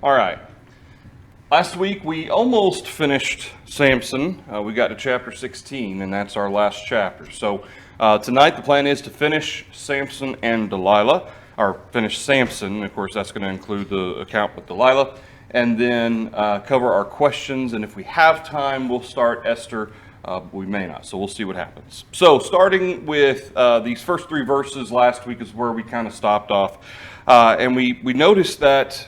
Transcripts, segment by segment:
All right. Last week we almost finished Samson. We got to chapter 16, and that's our last chapter. So tonight the plan is to finish Samson and Delilah, or finish Samson. Of course, that's going to include the account with Delilah, and then cover our questions. And if we have time, we'll start Esther. We may not, so we'll see what happens. So starting with these first three verses last week is where we kind of stopped off. And we noticed that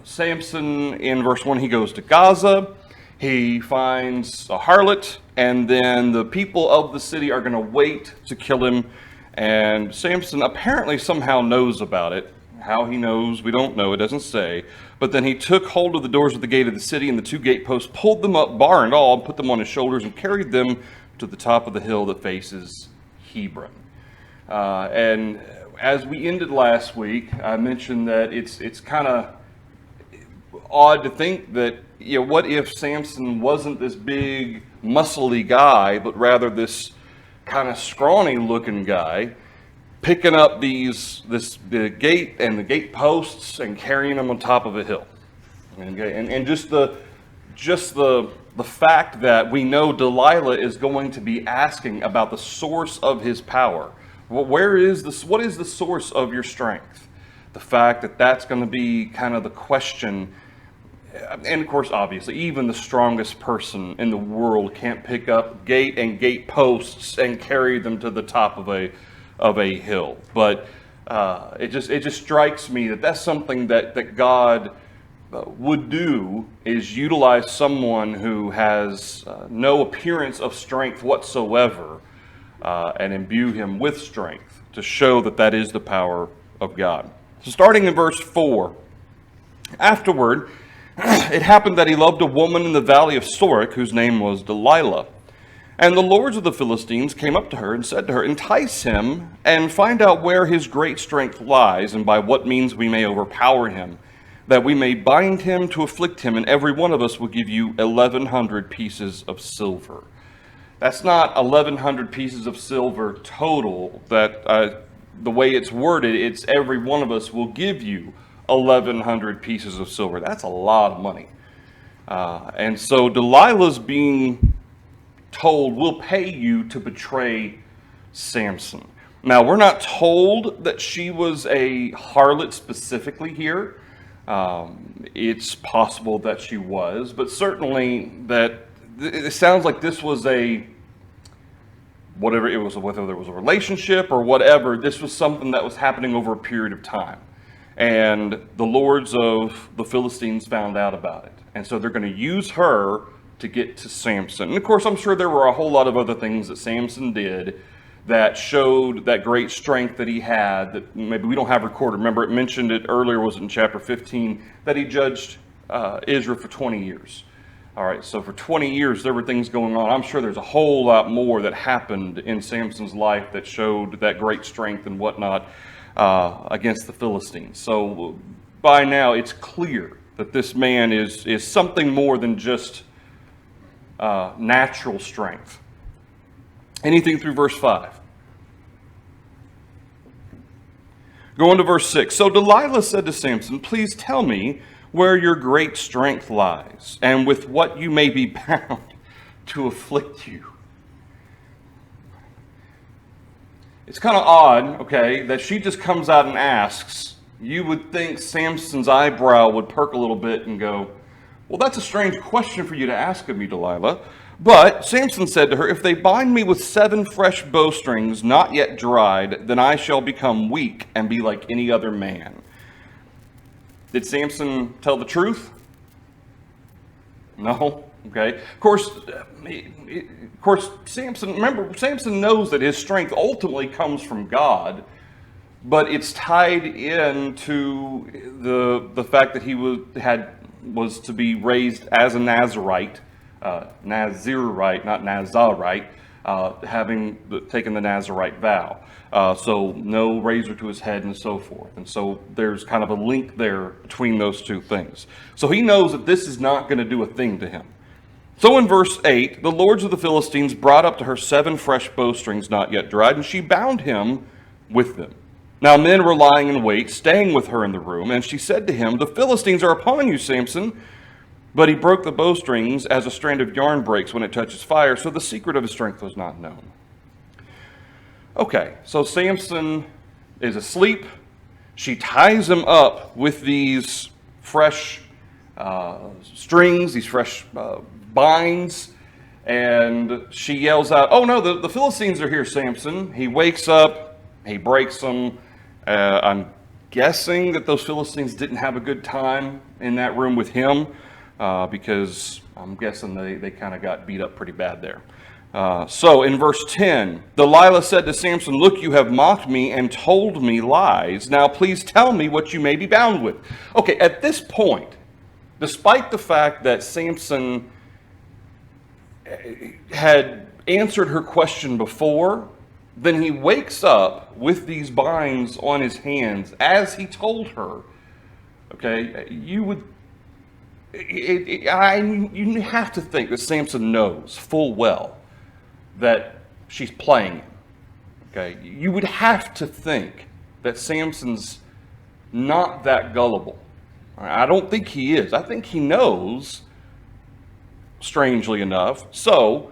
Samson, in verse 1, he goes to Gaza, he finds a harlot, and then the people of the city are going to wait to kill him. And Samson apparently somehow knows about it. How he knows, we don't know, it doesn't say. But then he took hold of the doors of the gate of the city and the two gateposts, pulled them up, bar and all, and put them on his shoulders, and carried them to the top of the hill that faces Hebron. And as we ended last week, I mentioned that it's kind of odd to think that, what if Samson wasn't this big, muscly guy, but rather this kind of scrawny looking guy, picking up the gate and the gate posts and carrying them on top of a hill. Okay? And just the fact that we know Delilah is going to be asking about the source of his power. Well, what is the source of your strength? The fact that that's going to be kind of the question. And of course, obviously, even the strongest person in the world can't pick up gate and gate posts and carry them to the top of a hill. But it just strikes me that that's something that God would do, is utilize someone who has no appearance of strength whatsoever and imbue him with strength to show that is the power of God. So starting in verse 4, afterward, it happened that he loved a woman in the valley of Sorek, whose name was Delilah. And the lords of the Philistines came up to her and said to her, "Entice him and find out where his great strength lies, and by what means we may overpower him, that we may bind him to afflict him, and every one of us will give you 1,100 pieces of silver." That's not 1,100 pieces of silver total. That the way it's worded, it's every one of us will give you 1,100 pieces of silver. That's a lot of money. And so Delilah's being told, "We'll pay you to betray Samson." Now, we're not told that she was a harlot specifically here. It's possible that she was, but certainly that it sounds like this was whether there was a relationship or whatever, this was something that was happening over a period of time. And the lords of the Philistines found out about it. And so they're going to use her to get to Samson. And of course, I'm sure there were a whole lot of other things that Samson did that showed that great strength that he had that maybe we don't have recorded. Remember, it mentioned it earlier, was in chapter 15, that he judged Israel for 20 years. All right, so for 20 years, there were things going on. I'm sure there's a whole lot more that happened in Samson's life that showed that great strength and whatnot against the Philistines. So by now, it's clear that this man is something more than just natural strength. Anything through verse 5. Go on to verse 6. So Delilah said to Samson, "Please tell me where your great strength lies, and with what you may be bound to afflict you." It's kind of odd, okay, that she just comes out and asks. You would think Samson's eyebrow would perk a little bit and go, "Well, that's a strange question for you to ask of me, Delilah." But Samson said to her, "If they bind me with 7 fresh bowstrings not yet dried, then I shall become weak and be like any other man." Did Samson tell the truth? No. Okay. Of course, Samson knows that his strength ultimately comes from God, but it's tied into the fact that he was to be raised as a Nazirite, not Nazarite, having taken the Nazirite vow. So no razor to his head and so forth. And so there's kind of a link there between those two things. So he knows that this is not going to do a thing to him. So in verse 8, the lords of the Philistines brought up to her 7 fresh bowstrings not yet dried, and she bound him with them. Now men were lying in wait, staying with her in the room, and she said to him, "The Philistines are upon you, Samson." But he broke the bowstrings as a strand of yarn breaks when it touches fire, so the secret of his strength was not known. Okay, so Samson is asleep. She ties him up with these fresh strings, these fresh binds, and she yells out, "Oh no, the Philistines are here, Samson." He wakes up, he breaks them. I'm guessing that those Philistines didn't have a good time in that room with him, because I'm guessing they kind of got beat up pretty bad there. So in verse 10, Delilah said to Samson, "Look, you have mocked me and told me lies. Now please tell me what you may be bound with." Okay, at this point, despite the fact that Samson had answered her question before, then he wakes up with these binds on his hands as he told her. Okay, you have to think that Samson knows full well that she's playing him. Okay, you would have to think that Samson's not that gullible. I don't think he is. I think he knows, strangely enough. So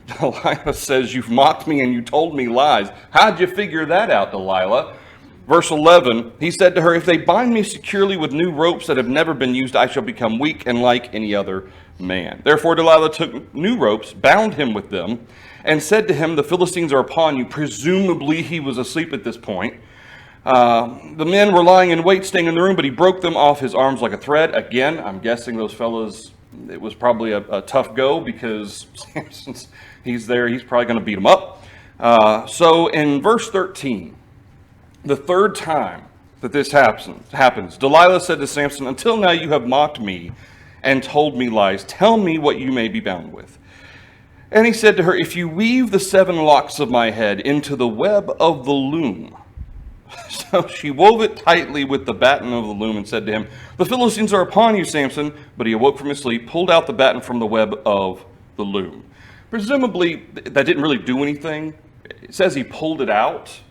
Delilah says, "You've mocked me and you told me lies." How'd you figure that out, Delilah? Verse 11, he said to her, "If they bind me securely with new ropes that have never been used, I shall become weak and like any other man." Therefore Delilah took new ropes, bound him with them, and said to him, "The Philistines are upon you." Presumably he was asleep at this point. The men were lying in wait, staying in the room, but he broke them off his arms like a thread. Again, I'm guessing those fellas, it was probably a tough go, because Samson's, he's there, he's probably going to beat them up. So in verse 13, the third time that this happens, Delilah said to Samson, "Until now you have mocked me and told me lies. Tell me what you may be bound with." And he said to her, "If you weave the 7 locks of my head into the web of the loom." So she wove it tightly with the batten of the loom and said to him, "The Philistines are upon you, Samson." But he awoke from his sleep, pulled out the batten from the web of the loom. Presumably, that didn't really do anything. It says he pulled it out.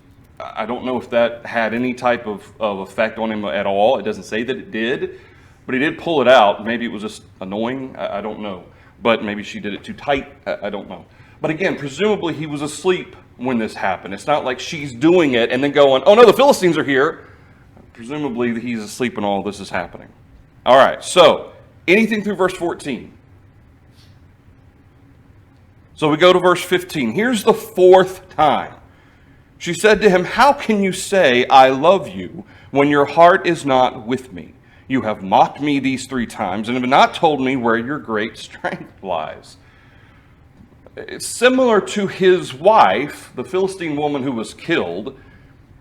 I don't know if that had any type of effect on him at all. It doesn't say that it did, but he did pull it out. Maybe it was just annoying. I don't know. But maybe she did it too tight. I don't know. But again, presumably he was asleep when this happened. It's not like she's doing it and then going, "Oh no, the Philistines are here." Presumably he's asleep when all this is happening. All right, so anything through verse 14? So we go to verse 15. Here's the 4th time. She said to him, "How can you say, 'I love you,' when your heart is not with me? You have mocked me these 3 times and have not told me where your great strength lies." It's similar to his wife, the Philistine woman who was killed,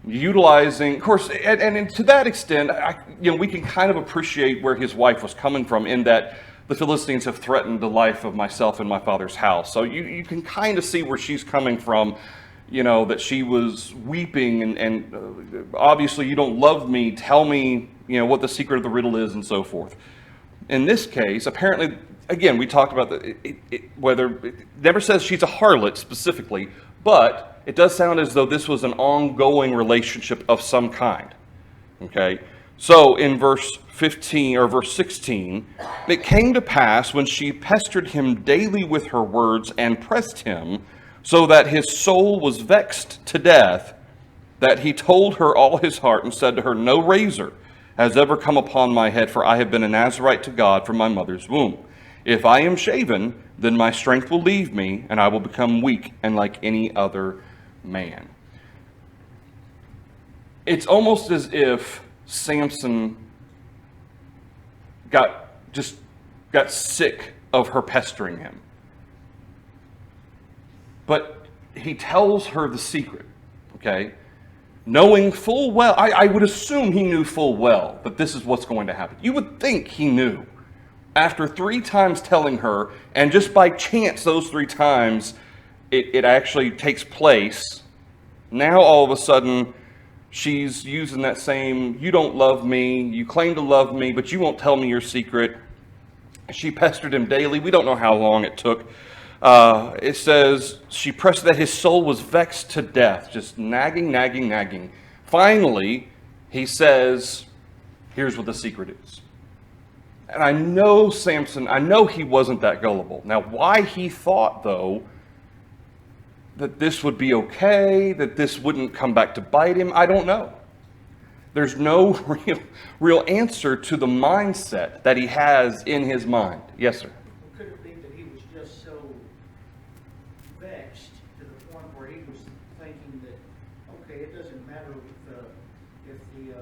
utilizing, of course, and to that extent, we can kind of appreciate where his wife was coming from, in that the Philistines have threatened the life of myself and my father's house. So you can kind of see where she's coming from, that she was weeping and obviously you don't love me, tell me, what the secret of the riddle is, and so forth. In this case, apparently, again, we talked about whether it never says she's a harlot specifically, but it does sound as though this was an ongoing relationship of some kind. Okay, so in verse 15 or verse 16, "It came to pass when she pestered him daily with her words and pressed him, so that his soul was vexed to death, that he told her all his heart and said to her, 'No razor has ever come upon my head, for I have been a Nazirite to God from my mother's womb. If I am shaven, then my strength will leave me, and I will become weak and like any other man.'" It's almost as if Samson got sick of her pestering him. But he tells her the secret, okay? Knowing full well, I would assume he knew full well that this is what's going to happen. You would think he knew. After 3 times telling her, and just by chance those 3 times it actually takes place, now all of a sudden she's using that same, "You don't love me, you claim to love me, but you won't tell me your secret." She pestered him daily. We don't know how long it took. It says, she pressed that his soul was vexed to death, just nagging, nagging, nagging. Finally, he says, here's what the secret is. And I know Samson, I know he wasn't that gullible. Now, why he thought, though, that this would be okay, that this wouldn't come back to bite him, I don't know. There's no real answer to the mindset that he has in his mind. Yes, sir? Could it be that he was just so vexed to the point where he was thinking that, okay, it doesn't matter if the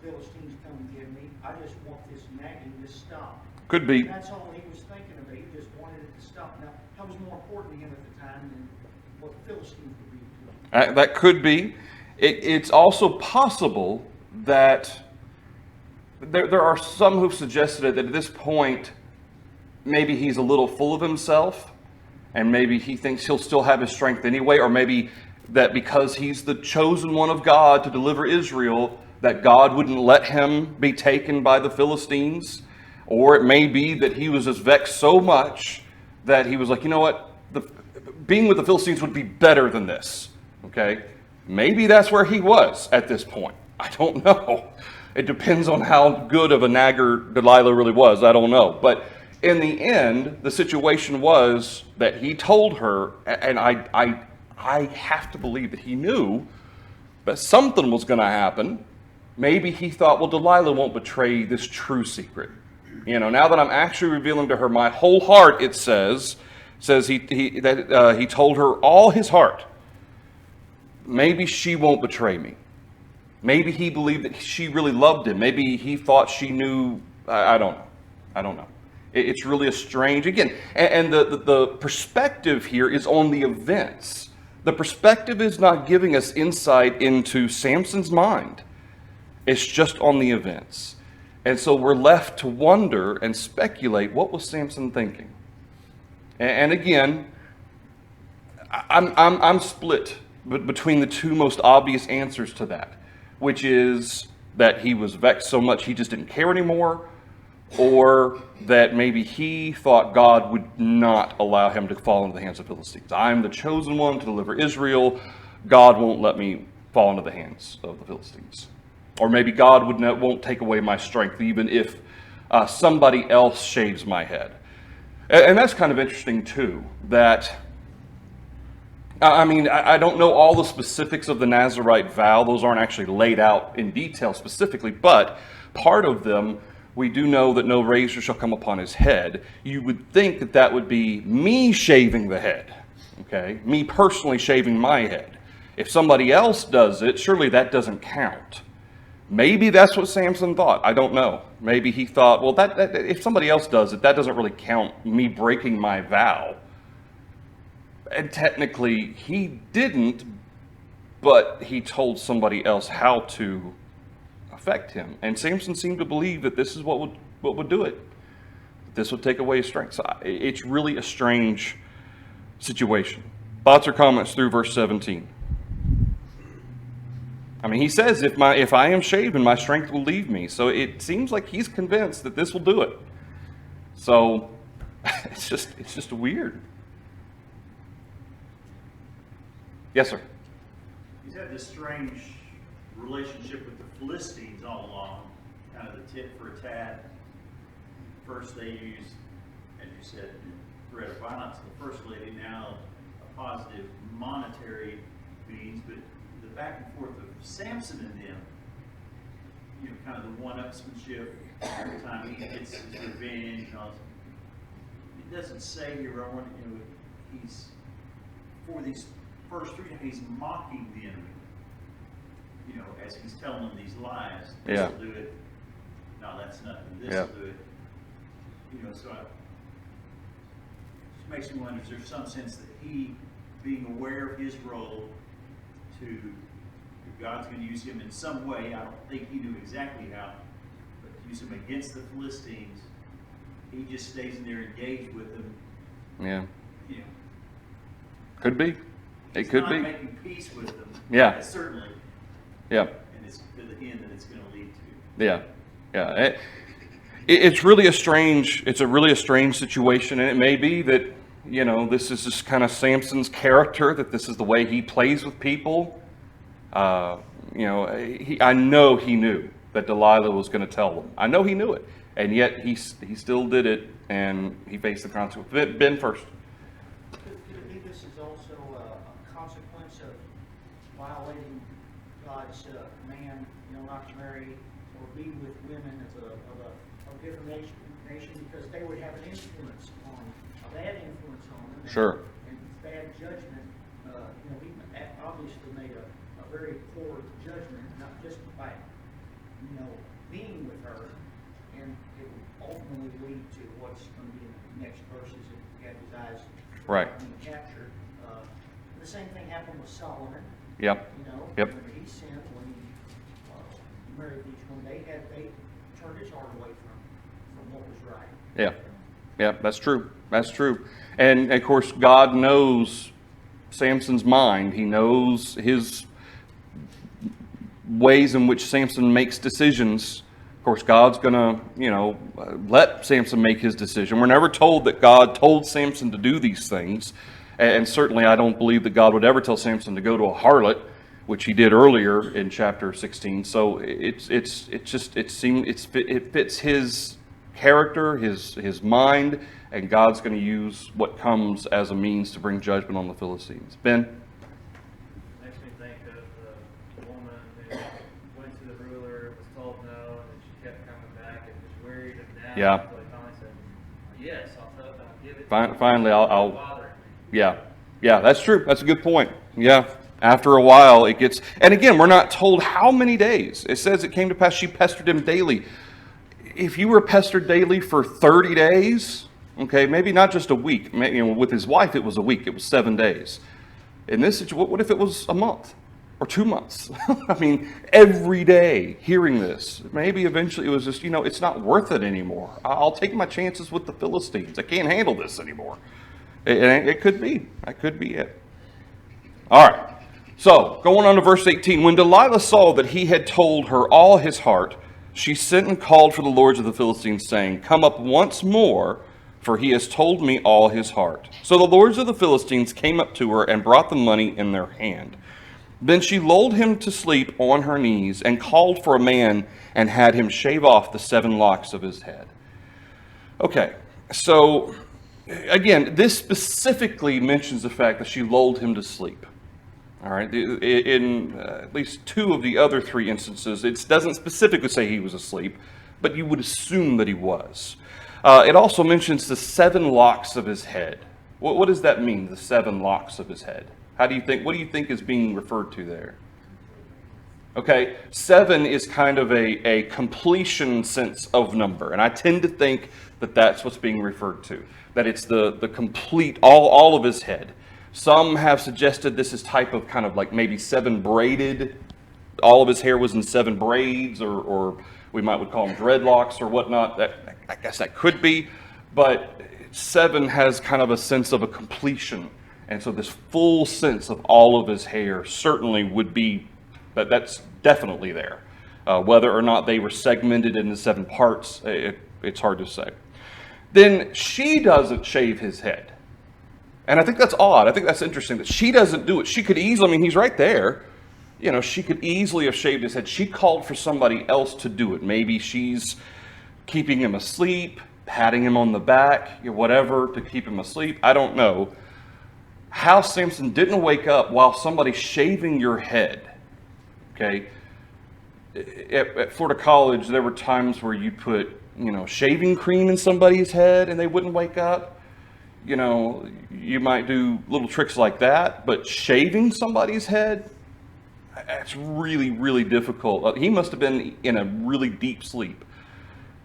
Philistines come and get me, I just want this nagging to stop. Could be. And that's all he was thinking of. He just wanted it to stop. Now, that was more important to him at the time than what the Philistines would be to him. That could be. It's also possible that there are some who've suggested that at this point, maybe he's a little full of himself, and maybe he thinks he'll still have his strength anyway, or maybe that because he's the chosen one of God to deliver Israel, that God wouldn't let him be taken by the Philistines. Or it may be that he was just vexed so much that he was like, you know what, being with the Philistines would be better than this. Okay? Maybe that's where he was at this point. I don't know. It depends on how good of a nagger Delilah really was. I don't know. But in the end, the situation was that he told her, and I have to believe that he knew that something was going to happen. Maybe he thought, well, Delilah won't betray this true secret. You know, now that I'm actually revealing to her my whole heart, it says he told her all his heart. Maybe she won't betray me. Maybe he believed that she really loved him. Maybe he thought she knew. I don't know. I don't know. It's really a strange, again, and the perspective here is on the events. The perspective is not giving us insight into Samson's mind. It's just on the events. And so we're left to wonder and speculate, what was Samson thinking? And again, I'm split between the two most obvious answers to that, which is that he was vexed so much he just didn't care anymore, or that maybe he thought God would not allow him to fall into the hands of Philistines. I'm the chosen one to deliver Israel. God won't let me fall into the hands of the Philistines. Or maybe God won't take away my strength even if somebody else shaves my head. And that's kind of interesting too, that I don't know all the specifics of the Nazirite vow. Those aren't actually laid out in detail specifically, but part of them, we do know that no razor shall come upon his head. You would think that that would be me shaving the head, okay? Me personally shaving my head. If somebody else does it, surely that doesn't count. Maybe that's what Samson thought. I don't know. Maybe he thought, well, that if somebody else does it, that doesn't really count me breaking my vow. And technically, he didn't, but he told somebody else how to affect him. And Samson seemed to believe that this is what would do it. This would take away his strength. So it's really a strange situation. Thoughts or comments through verse 17? I mean, he says, if I am shaven, my strength will leave me. So it seems like he's convinced that this will do it. So it's just weird. Yes, sir. He's had this strange relationship with the Philistines all along, kind of the tit for tat. First they used, as you said, threat of violence to the first lady, now a positive monetary means, but the back and forth of Samson and them, you know, kind of the one-upsmanship every time he gets his revenge and all this. It doesn't say here, I want, you know, he's, for these first three times, he's mocking the enemy. You know, as he's telling them these lies. This will do it. No, that's nothing. This will do it. You know, so it makes me wonder, is there some sense that he, being aware of his role, to, if God's going to use him in some way, I don't think he knew exactly how, but to use him against the Philistines, he just stays in there engaged with them. Yeah. You know, could be. It could be. Making peace with them. Yeah. Certainly. Yeah. And it's to the end that it's going to lead to. Yeah. Yeah. It's really a strange situation, and it may be that this is just kind of Samson's character, that this is the way he plays with people. I know he knew that Delilah was going to tell him. I know he knew it. And yet he still did it, and he faced the consequence. Ben first. Could it be this is also a consequence of violating God's command, not to marry or be with women of a different nation, because they would have an influence a bad influence on them. Sure. And bad judgment. He obviously made a very poor judgment, not just by, being with her, and it would ultimately lead to what's going to be in the next verses if he had his eyes Right. being captured. The same thing happened with Solomon. Yep. Yep. When he sinned, when he married each one, they turned his heart away from what was right. Yeah. Yeah, that's true. That's true. And of course, God knows Samson's mind. He knows his ways in which Samson makes decisions. Of course, God's going to, let Samson make his decision. We're never told that God told Samson to do these things. And certainly I don't believe that God would ever tell Samson to go to a harlot, which he did earlier in chapter 16. So it fits his character, his mind, and God's going to use what comes as a means to bring judgment on the Philistines. Ben? Makes me think of the woman who went to the ruler, was told no, and then she kept coming back and was worried, and now Yeah. he finally said, yes, I'll give it Finally, I'll bother me. Yeah, that's true. That's a good point. Yeah, after a while it gets, and again, we're not told how many days. It says it came to pass she pestered him daily. If you were pestered daily for 30 days, okay, maybe not just a week. Maybe, with his wife it was a week. It was 7 days. In this situation, what if it was a month or 2 months? I mean, every day hearing this, maybe eventually it was just, it's not worth it anymore. I'll take my chances with the Philistines. I can't handle this anymore. It could be. That could be it. All right. So, going on to verse 18. When Delilah saw that he had told her all his heart, she sent and called for the lords of the Philistines, saying, come up once more, for he has told me all his heart. So the lords of the Philistines came up to her and brought the money in their hand. Then she lulled him to sleep on her knees and called for a man and had him shave off the 7 locks of his head. Okay, so again, this specifically mentions the fact that she lulled him to sleep. All right, in at least 2 of the other 3 instances, it doesn't specifically say he was asleep, but you would assume that he was. It also mentions the 7 locks of his head. What does that mean, the 7 locks of his head? What do you think is being referred to there? Okay, 7 is kind of a completion sense of number, and I tend to think that that's what's being referred to, that it's the complete, all of his head. Some have suggested this is type of kind of like maybe 7 braided, all of his hair was in 7 braids, or we would call them dreadlocks or whatnot. I guess that could be, but 7 has kind of a sense of a completion. And so this full sense of all of his hair certainly would be, that's definitely there. Whether or not they were segmented into 7 parts, it's hard to say. Then she doesn't shave his head. And I think that's odd. I think that's interesting that she doesn't do it. She could easily, he's right there. She could easily have shaved his head. She called for somebody else to do it. Maybe she's keeping him asleep, patting him on the back, whatever, to keep him asleep. I don't know. How Samson didn't wake up while somebody's shaving your head. Okay? At Florida College, there were times where you put, shaving cream in somebody's head and they wouldn't wake up. You might do little tricks like that, but shaving somebody's head, that's really, really difficult. He must have been in a really deep sleep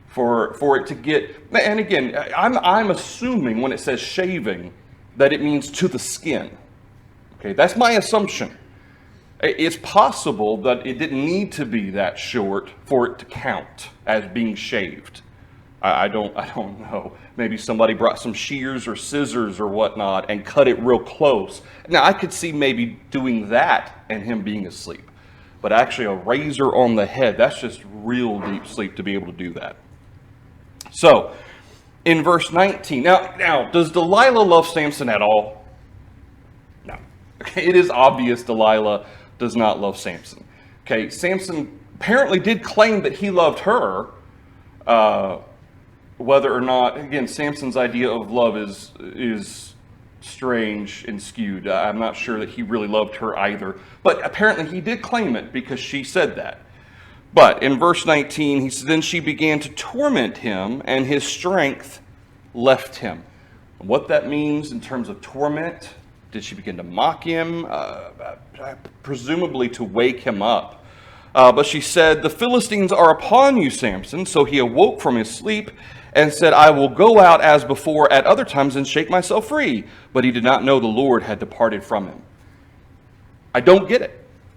for it to get, and again, I'm assuming when it says shaving that it means to the skin. Okay, that's my assumption. It's possible that it didn't need to be that short for it to count as being shaved. I don't know. Maybe somebody brought some shears or scissors or whatnot and cut it real close. Now, I could see maybe doing that and him being asleep. But actually a razor on the head, that's just real deep sleep to be able to do that. So, in verse 19. Now, does Delilah love Samson at all? No. Okay, it is obvious Delilah does not love Samson. Okay, Samson apparently did claim that he loved her, whether or not, again, Samson's idea of love is strange and skewed. I'm not sure that he really loved her either, but apparently he did claim it because she said that. But in verse 19, he says, then she began to torment him, and his strength left him. What that means in terms of torment, did she begin to mock him? Presumably to wake him up. But she said, the Philistines are upon you, Samson. So he awoke from his sleep and said, I will go out as before at other times and shake myself free. But he did not know the Lord had departed from him. I don't get it.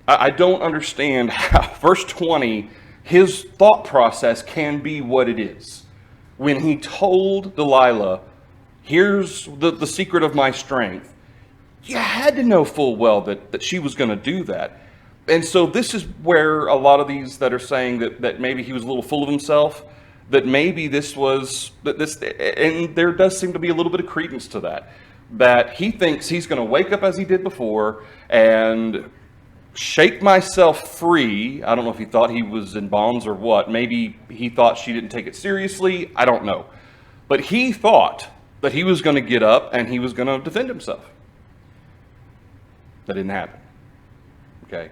I don't understand how, verse 20, his thought process can be what it is. When he told Delilah, here's the secret of my strength, you had to know full well that she was going to do that. And so this is where a lot of these that are saying that maybe he was a little full of himself, that maybe this was, and there does seem to be a little bit of credence to that he thinks he's going to wake up as he did before and shake myself free. I don't know if he thought he was in bonds or what. Maybe he thought she didn't take it seriously. I don't know. But he thought that he was going to get up and he was going to defend himself. That didn't happen. Okay.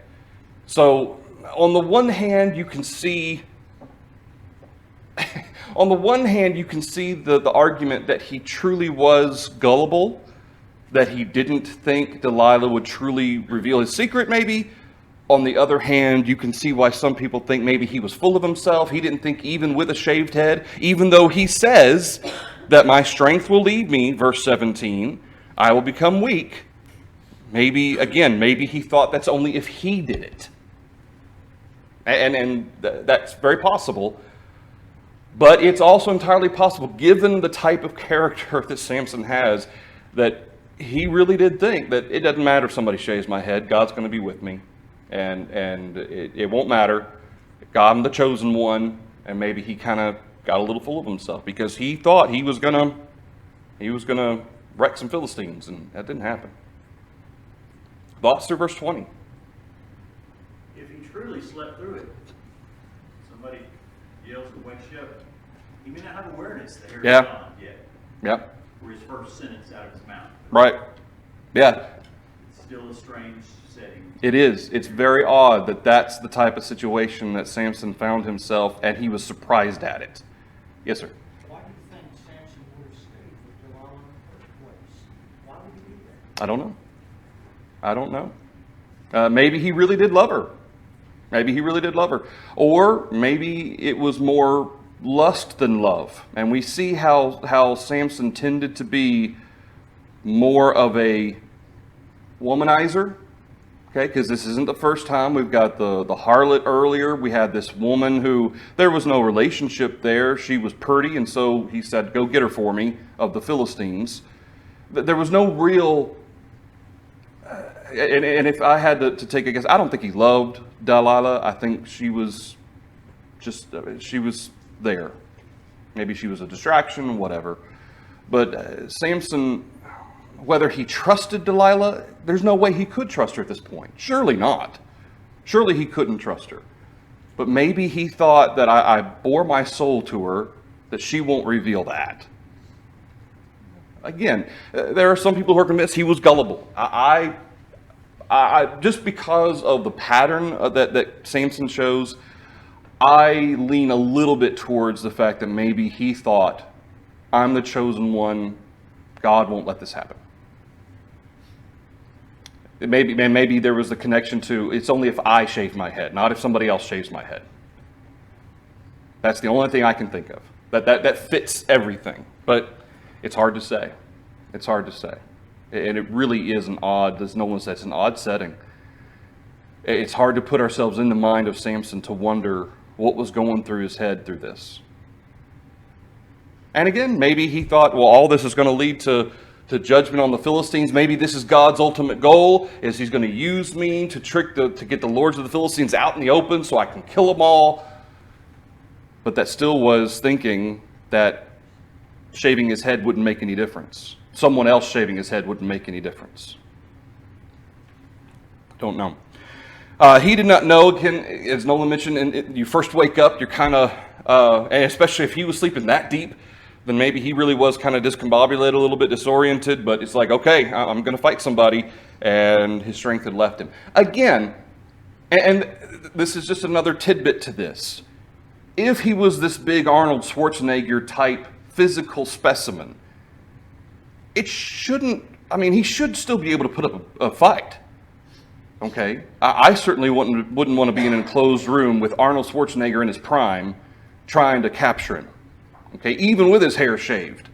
So on the one hand, you can see the argument that he truly was gullible, that he didn't think Delilah would truly reveal his secret, maybe. On the other hand, you can see why some people think maybe he was full of himself. He didn't think even with a shaved head, even though he says that my strength will leave me, verse 17, I will become weak. Maybe he thought that's only if he did it. And that's very possible. But it's also entirely possible, given the type of character that Samson has, that he really did think that it doesn't matter if somebody shaves my head, God's going to be with me, and it won't matter. I'm the chosen one, and maybe he kind of got a little full of himself because he thought he was gonna wreck some Philistines, and that didn't happen. Thoughts through verse 20. If he truly slept through it, somebody yells and wakes you up, he may not have awareness that he's gone yet. Yep. Or his first sentence out of his mouth. Right. Yeah. It's still a strange setting. It is. It's very odd that that's the type of situation that Samson found himself, and he was surprised at it. Yes, sir. Why do you think Samson would have stayed with Delilah in the first place? Why would he do that? I don't know. Maybe he really did love her. Or maybe it was more lust than love. And we see how Samson tended to be more of a womanizer. Okay, because this isn't the first time. We've got the harlot earlier. We had this woman who, there was no relationship there. She was pretty, and so he said, go get her for me, of the Philistines. There was no real... And if I had to take a guess, I don't think he loved Delilah. I think she was there. Maybe she was a distraction, whatever. But Samson, whether he trusted Delilah, there's no way he could trust her at this point. Surely not. Surely he couldn't trust her. But maybe he thought that I bore my soul to her, that she won't reveal that. Again, there are some people who are convinced he was gullible. I just because of the pattern that Samson shows, I lean a little bit towards the fact that maybe he thought, I'm the chosen one, God won't let this happen. Maybe there was a connection to, it's only if I shave my head, not if somebody else shaves my head. That's the only thing I can think of. That fits everything. But it's hard to say. It's hard to say. And it really is an odd, as Nolan said, it's an odd setting. It's hard to put ourselves in the mind of Samson to wonder what was going through his head through this. And again, maybe he thought, well, all this is going to lead to judgment on the Philistines. Maybe this is God's ultimate goal, is he's going to use me to get the lords of the Philistines out in the open so I can kill them all. But that still was thinking that shaving his head wouldn't make any difference. Someone else shaving his head wouldn't make any difference. Don't know. He did not know, again, as Nolan mentioned, and you first wake up, you're kind of, and especially if he was sleeping that deep, then maybe he really was kind of discombobulated, a little bit disoriented, but it's like, okay, I'm going to fight somebody, and his strength had left him. Again, and this is just another tidbit to this. If he was this big Arnold Schwarzenegger type physical specimen, it shouldn't, I mean, he should still be able to put up a fight. Okay? I certainly wouldn't want to be in an enclosed room with Arnold Schwarzenegger in his prime trying to capture him. Okay? Even with his hair shaved.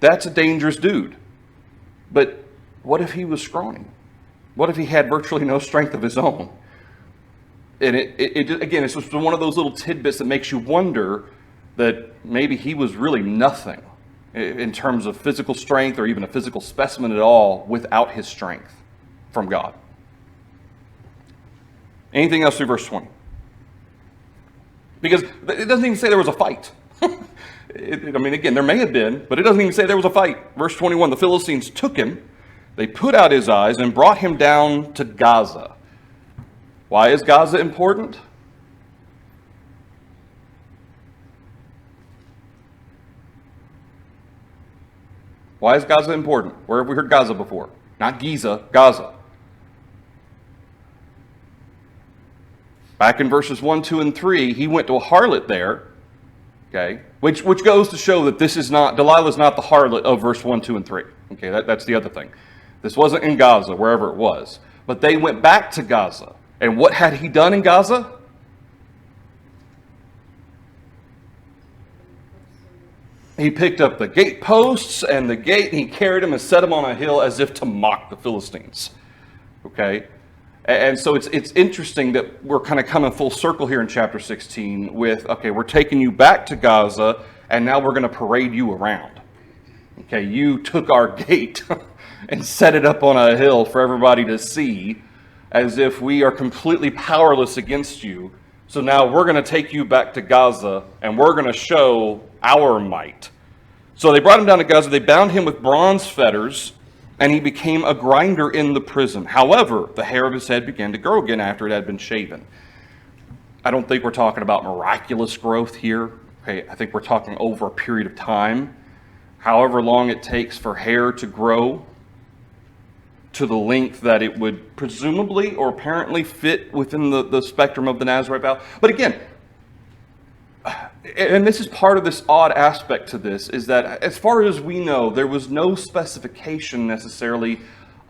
That's a dangerous dude. But what if he was scrawny? What if he had virtually no strength of his own? And again, it's just one of those little tidbits that makes you wonder that maybe he was really nothing in terms of physical strength or even a physical specimen at all without his strength from God. Anything else through verse 20? Because it doesn't even say there was a fight. I mean, again, there may have been, but it doesn't even say there was a fight. Verse 21, the Philistines took him, they put out his eyes, and brought him down to Gaza. Why is Gaza important? Why is Gaza important? Where have we heard Gaza before? Not Giza, Gaza. Back in verses 1, 2, and 3, he went to a harlot there, okay, which goes to show that this is not, Delilah's not the harlot of verse 1, 2, and 3. Okay, that's the other thing. This wasn't in Gaza, wherever it was. But they went back to Gaza. And what had he done in Gaza? He picked up the gate posts and the gate, and he carried them and set them on a hill as if to mock the Philistines. Okay? And so it's interesting that we're kind of coming full circle here in chapter 16 with, okay, we're taking you back to Gaza, and now we're going to parade you around. Okay, you took our gate and set it up on a hill for everybody to see, as if we are completely powerless against you. So now we're going to take you back to Gaza, and we're going to show our might. So they brought him down to Gaza. They bound him with bronze fetters, and he became a grinder in the prison. However, the hair of his head began to grow again after it had been shaven. I don't think we're talking about miraculous growth here. Okay, I think we're talking over a period of time. However long it takes for hair to grow to the length that it would presumably or apparently fit within the spectrum of the Nazarite vow. But again, and this is part of this odd aspect to this, is that as far as we know, there was no specification necessarily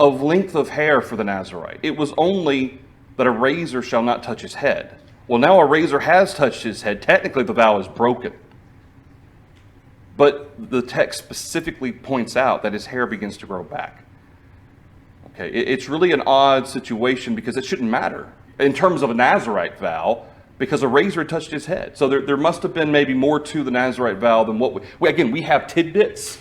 of length of hair for the Nazarite. It was only that a razor shall not touch his head. Well, now a razor has touched his head. Technically, the vow is broken. But the text specifically points out that his hair begins to grow back. Okay, it's really an odd situation because it shouldn't matter in terms of a Nazarite vow, because a razor had touched his head. So there must have been maybe more to the Nazarite vow than what we have tidbits,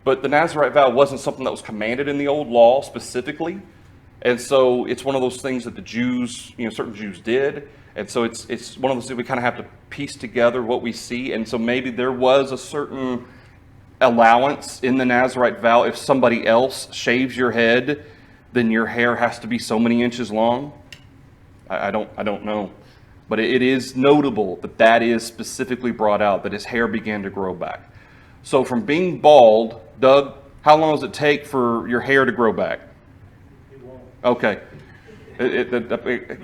but the Nazarite vow wasn't something that was commanded in the old law specifically. And so it's one of those things that the Jews, certain Jews did. And so it's one of those things we kind of have to piece together what we see. And so maybe there was a certain allowance in the Nazarite vow. If somebody else shaves your head, then your hair has to be so many inches long. I don't know. But it is notable that is specifically brought out, that his hair began to grow back. So from being bald, Doug, how long does it take for your hair to grow back? Okay.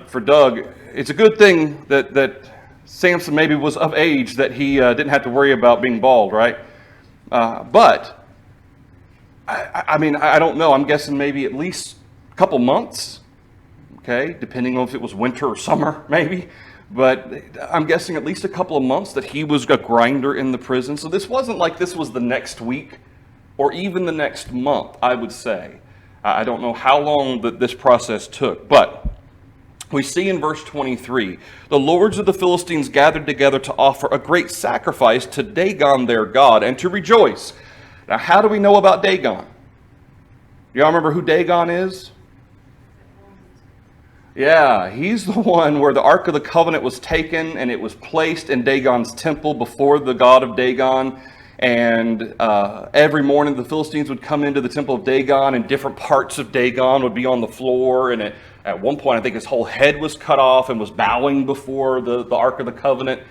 For Doug, it's a good thing that Samson maybe was of age, that he didn't have to worry about being bald, right? But, I mean, I don't know. I'm guessing maybe at least a couple months, okay, depending on if it was winter or summer, maybe. But I'm guessing at least a couple of months that he was a grinder in the prison. So this wasn't like this was the next week or even the next month, I would say. I don't know how long that this process took, but we see in verse 23, the lords of the Philistines gathered together to offer a great sacrifice to Dagon their god and to rejoice. Now, how do we know about Dagon? Y'all remember who Dagon is? Yeah, he's the one where the Ark of the Covenant was taken and it was placed in Dagon's temple before the god of Dagon. And every morning the Philistines would come into the temple of Dagon, and different parts of Dagon would be on the floor. And at one point, I think his whole head was cut off and was bowing before the Ark of the Covenant.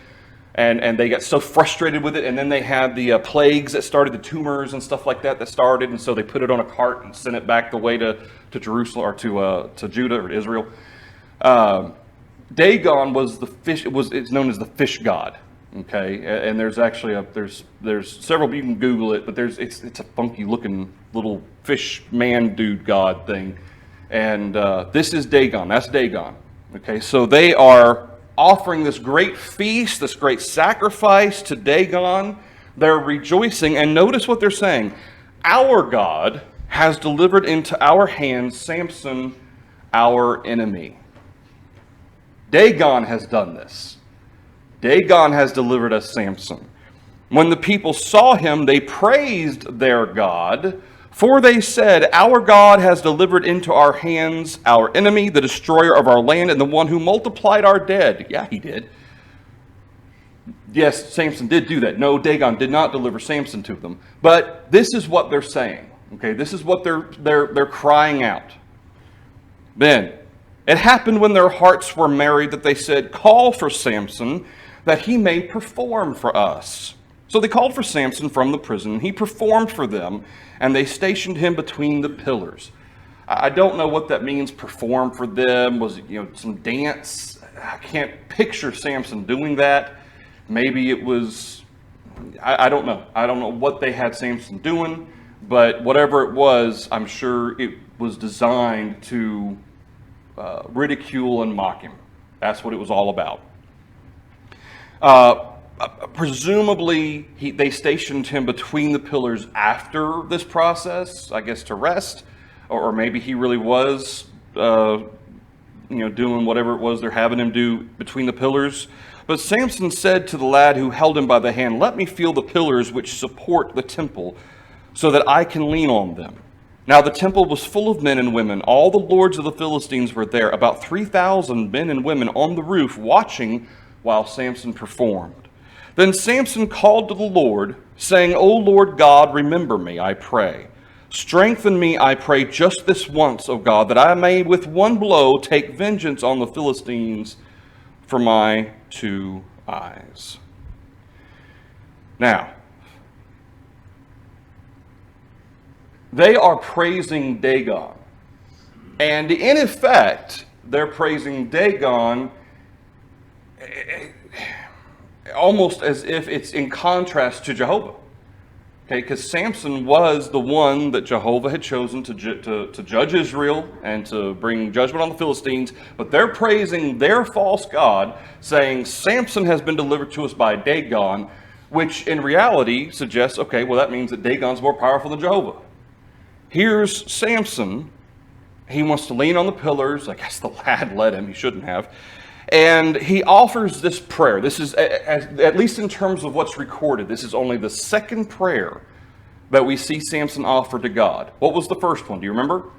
And they got so frustrated with it. And then they had the plagues that started, the tumors and stuff like that started. And so they put it on a cart and sent it back the way to Jerusalem, or to Judah or to Israel. Dagon was the fish. It's known as the fish god. Okay, and there's actually there's several. You can Google it, but it's a funky looking little fish man dude god thing. And this is Dagon. That's Dagon. Okay, so they are offering this great feast, this great sacrifice to Dagon. They're rejoicing, and notice what they're saying. Our God has delivered into our hands Samson, our enemy. Dagon has done this. Dagon has delivered us Samson. When the people saw him, they praised their God, for they said, our God has delivered into our hands our enemy, the destroyer of our land, and the one who multiplied our dead. Yeah, he did. Yes, Samson did do that. No, Dagon did not deliver Samson to them. But this is what they're saying. Okay, this is what they're crying out. Then, it happened when their hearts were merry that they said, call for Samson, that he may perform for us. So they called for Samson from the prison. He performed for them, and they stationed him between the pillars. I don't know what that means, perform for them. Was it, some dance? I can't picture Samson doing that. Maybe it was, I don't know. I don't know what they had Samson doing, but whatever it was, I'm sure it was designed to ridicule and mock him. That's what it was all about. Presumably, they stationed him between the pillars after this process, I guess, to rest, or maybe he really was, doing whatever it was they're having him do between the pillars. But Samson said to the lad who held him by the hand, let me feel the pillars which support the temple, so that I can lean on them. Now the temple was full of men and women. All the lords of the Philistines were there, about 3,000 men and women on the roof, watching while Samson performed. Then Samson called to the Lord, saying, O Lord God, remember me, I pray. Strengthen me, I pray, just this once, O God, that I may with one blow take vengeance on the Philistines for my 2 eyes. Now, they are praising Dagon. And in effect, they're praising Dagon almost as if it's in contrast to Jehovah. Okay, because Samson was the one that Jehovah had chosen to judge Israel and to bring judgment on the Philistines, but they're praising their false god, saying Samson has been delivered to us by Dagon, which in reality suggests, okay, well that means that Dagon's more powerful than Jehovah. Here's Samson. He wants to lean on the pillars. I guess the lad let him. He shouldn't have. And he offers this prayer. This is, at least in terms of what's recorded, this is only the second prayer that we see Samson offer to God. What was the first one? Do you remember?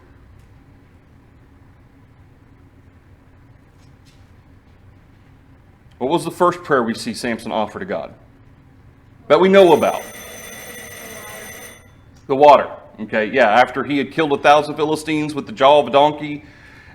What was the first prayer we see Samson offer to God? That we know about. The water. Okay, yeah, after he had killed 1,000 Philistines with the jaw of a donkey,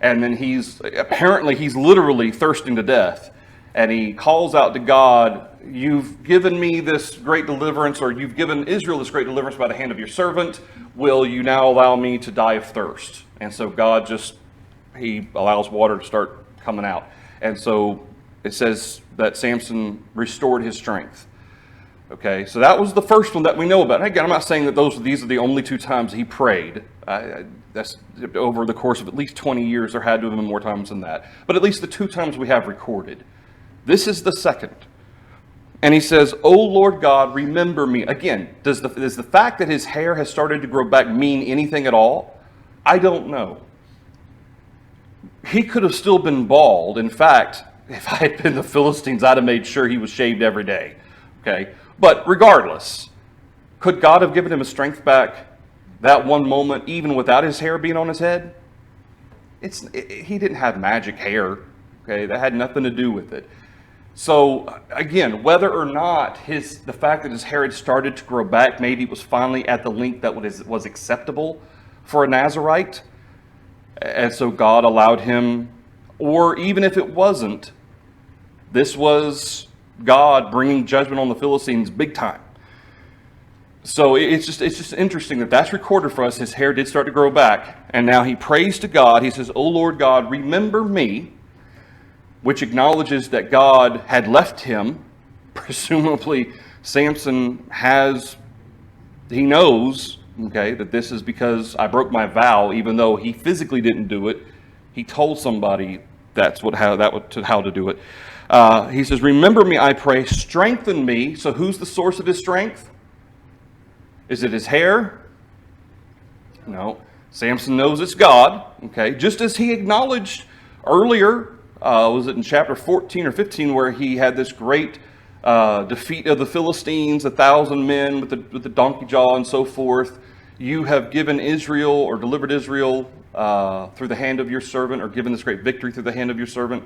and then he's literally thirsting to death. And he calls out to God, you've given me this great deliverance, or you've given Israel this great deliverance by the hand of your servant. Will you now allow me to die of thirst? And so God he allows water to start coming out. And so it says that Samson restored his strength. Okay, so that was the first one that we know about. And again, I'm not saying that these are the only 2 times he prayed. That's over the course of at least 20 years. There had to have been more times than that. But at least the 2 times we have recorded. This is the second. And he says, O Lord God, remember me. Again, does the fact that his hair has started to grow back mean anything at all? I don't know. He could have still been bald. In fact, if I had been the Philistines, I'd have made sure he was shaved every day. Okay? But regardless, could God have given him his strength back that one moment, even without his hair being on his head? He didn't have magic hair. Okay, that had nothing to do with it. So again, whether or not the fact that his hair had started to grow back, maybe it was finally at the length that was acceptable for a Nazirite, and so God allowed him, or even if it wasn't, this was God bringing judgment on the Philistines big time. So it's just interesting that that's recorded for us. His hair did start to grow back, and now he prays to God. He says, "O Lord God, remember me," which acknowledges that God had left him. Presumably, Samson he knows, okay, that this is because I broke my vow, even though he physically didn't do it. He told somebody how to do it. He says, "Remember me, I pray, strengthen me." So who's the source of his strength? Is it his hair? No. Samson knows it's God, okay? Just as he acknowledged earlier, was it in chapter 14 or 15, where he had this great defeat of the Philistines, 1,000 men with the donkey jaw and so forth. You have given Israel, or delivered Israel through the hand of your servant, or given this great victory through the hand of your servant.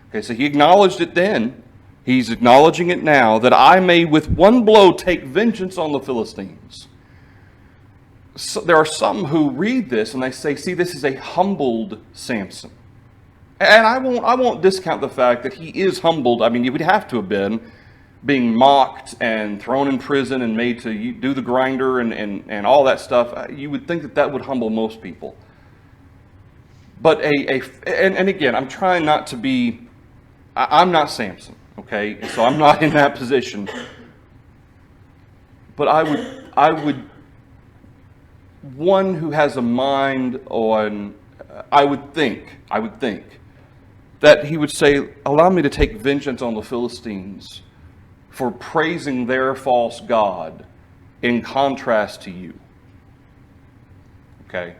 Okay, so he acknowledged it then. He's acknowledging it now, that I may with one blow take vengeance on the Philistines. So there are some who read this and they say, see, this is a humbled Samson. And I won't discount the fact that he is humbled. I mean, he would have to have been, being mocked and thrown in prison and made to do the grinder and all that stuff. You would think that would humble most people. But and again, I'm trying not to be, I'm not Samson, okay? So I'm not in that position. But I would, one who has a mind on, I would think that he would say, allow me to take vengeance on the Philistines for praising their false god in contrast to you. Okay?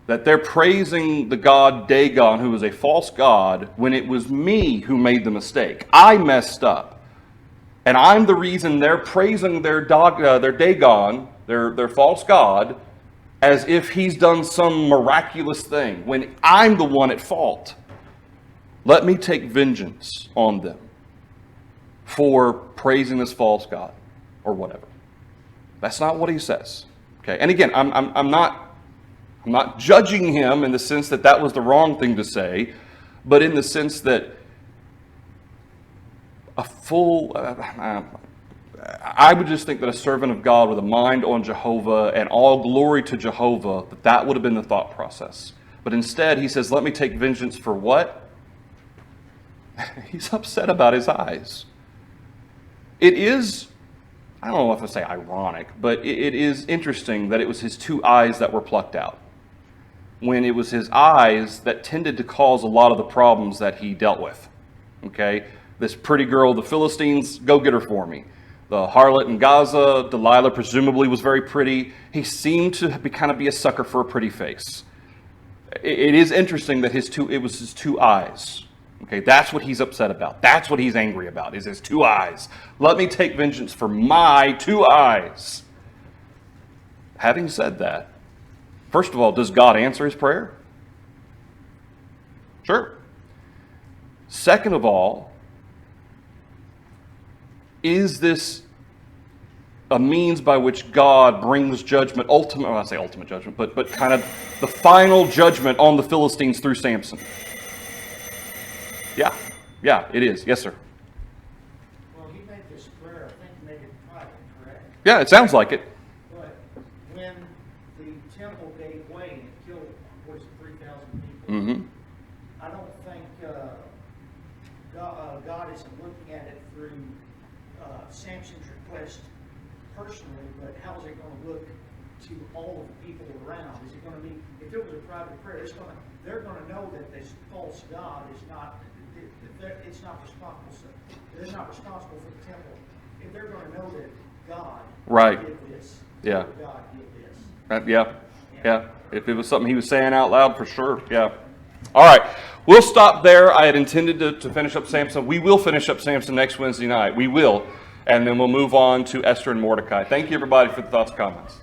That they're praising the god Dagon, who is a false god, when it was me who made the mistake. I messed up. And I'm the reason they're praising their Dagon, their false god, as if he's done some miraculous thing, when I'm the one at fault. Let me take vengeance on them for praising this false god, or whatever. That's not what he says. Okay, and again, I'm not judging him in the sense that was the wrong thing to say, but in the sense that I would just think that a servant of God with a mind on Jehovah and all glory to Jehovah, that would have been the thought process. But instead, he says, let me take vengeance for what? He's upset about his eyes. It is, I don't know if I say ironic, but it is interesting that it was his two eyes that were plucked out, when it was his eyes that tended to cause a lot of the problems that he dealt with. Okay? This pretty girl, the Philistines, go get her for me. The harlot in Gaza, Delilah, presumably was very pretty. He seemed to kind of be a sucker for a pretty face. It is interesting that it was his two eyes. Okay, that's what he's upset about. That's what he's angry about, is his two eyes. Let me take vengeance for my two eyes. Having said that, first of all, does God answer his prayer? Sure. Second of all, is this a means by which God brings judgment, I say ultimate judgment, but kind of the final judgment on the Philistines through Samson? Yeah, it is. Yes, sir. Well, he made this prayer, I think he made it private, correct? Yeah, it sounds like it. But when the temple gave way and it killed, 3,000 people, I don't think God isn't looking at it through Samson's request personally, but how's it going to look to all of the people around? Is it going to be, if it was a private prayer, they're going to know that this false god is not, it's not responsible. They're not responsible for the temple. If they're going to know that God did this, yeah, God did this. Yeah. If it was something he was saying out loud, for sure. Yeah. All right. We'll stop there. I had intended to finish up Samson. We will finish up Samson next Wednesday night. We will. And then we'll move on to Esther and Mordecai. Thank you, everybody, for the thoughts and comments.